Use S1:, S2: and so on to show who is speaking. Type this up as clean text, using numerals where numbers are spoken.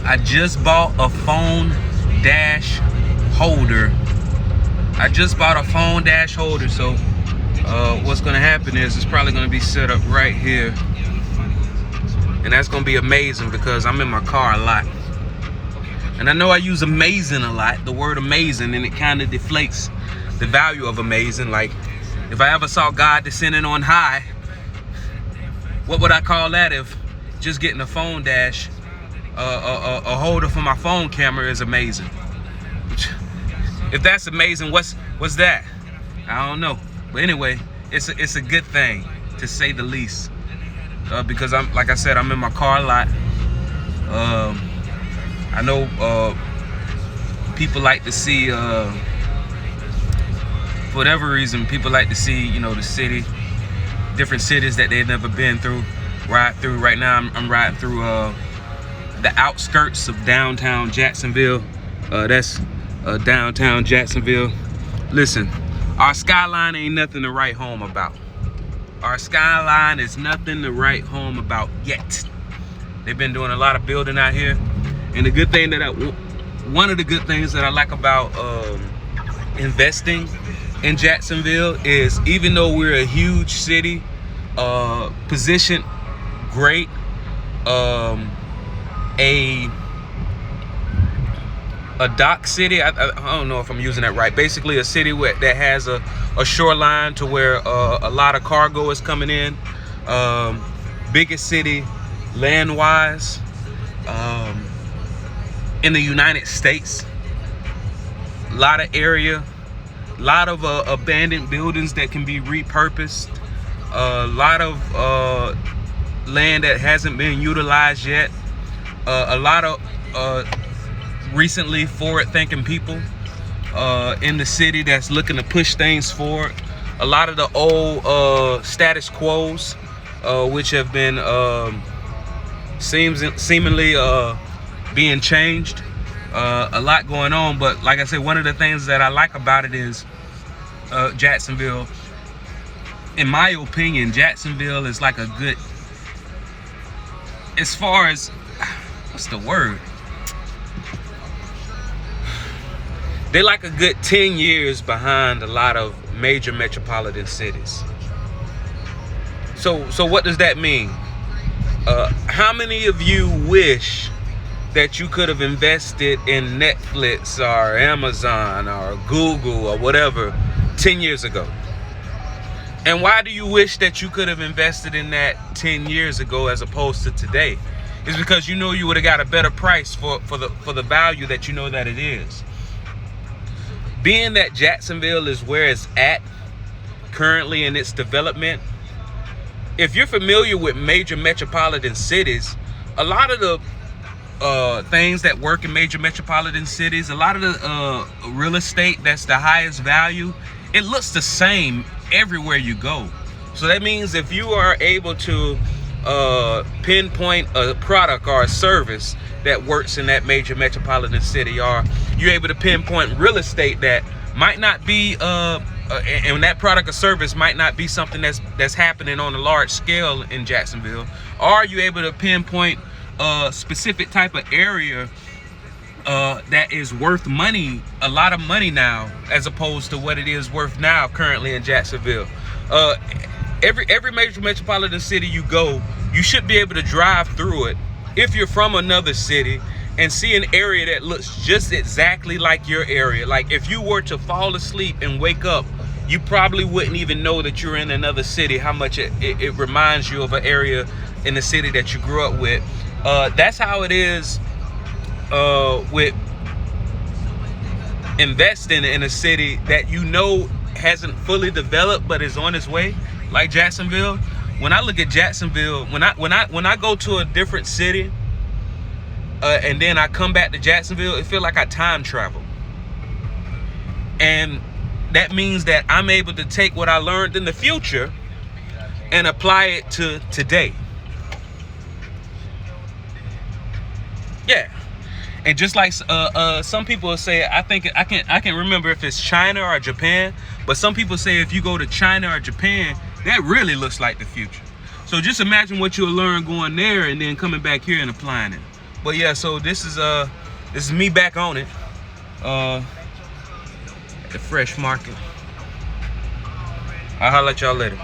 S1: I just bought a phone dash holder. So what's gonna happen is it's probably gonna be set up right here, and that's gonna be amazing because I'm in my car a lot, and I know I use amazing a lot, the word amazing, and it kind of deflates the value of amazing. Like, if I ever saw God descending on high, what would I call that? If just getting a phone dash, a holder for my phone camera is amazing. If that's amazing, what's that? I don't know. But anyway, it's a good thing, to say the least, because like I said, I'm in my car a lot. I know people like to see, for whatever reason, people like to see, you know, the city, different cities that they've never been through, ride through. Right now, I'm riding through the outskirts of downtown Jacksonville. That's downtown Jacksonville. Listen, our skyline ain't nothing to write home about. Our skyline is nothing to write home about yet. They've been doing a lot of building out here, and the good thing that one of the good things that I like about investing in Jacksonville is, even though we're a huge city, positioned great, a dock city. I don't know if I'm using that right. Basically, a city that has a shoreline to where a lot of cargo is coming in. Biggest city land-wise in the United States. A lot of area, a lot of abandoned buildings that can be repurposed. A lot of land that hasn't been utilized yet. A lot of recently forward-thinking people in the city that's looking to push things forward. A lot of the old status quos, which have been seemingly being changed. A lot going on, but like I said, one of the things that I like about it is Jacksonville. In my opinion, Jacksonville is like a good, as far as, what's the word? They're like a good 10 years behind a lot of major metropolitan cities. So what does that mean? How many of you wish that you could have invested in Netflix or Amazon or Google or whatever 10 years ago? And why do you wish that you could have invested in that 10 years ago as opposed to today? It's because you know you would have got a better price for the value that you know that it is. Being that Jacksonville is where it's at currently in its development, if you're familiar with major metropolitan cities, a lot of the things that work in major metropolitan cities, a lot of the real estate that's the highest value, it looks the same everywhere you go. So that means if you are able to pinpoint a product or a service that works in that major metropolitan city, or you're able to pinpoint real estate that might not be and that product or service might not be something that's happening on a large scale in Jacksonville, or you're able to pinpoint a specific type of area that is worth money, a lot of money now, as opposed to what it is worth now currently in Jacksonville. Every major metropolitan city you go, you should be able to drive through it if you're from another city and see an area that looks just exactly like your area. Like, if you were to fall asleep and wake up, you probably wouldn't even know that you're in another city, how much it reminds you of an area in the city that you grew up with. That's how it is with investing in a city that you know hasn't fully developed but is on its way, like Jacksonville. When I look at Jacksonville, when I go to a different city and then I come back to Jacksonville, it feels like I time travel. And that means that I'm able to take what I learned in the future and apply it to today. Yeah. And just like some people will say, I can't remember if it's China or Japan, but some people say if you go to China or Japan, that really looks like the future. So just imagine what you'll learn going there and then coming back here and applying it. But yeah, so this is me back on it. At the Fresh Market. I'll holler at y'all later.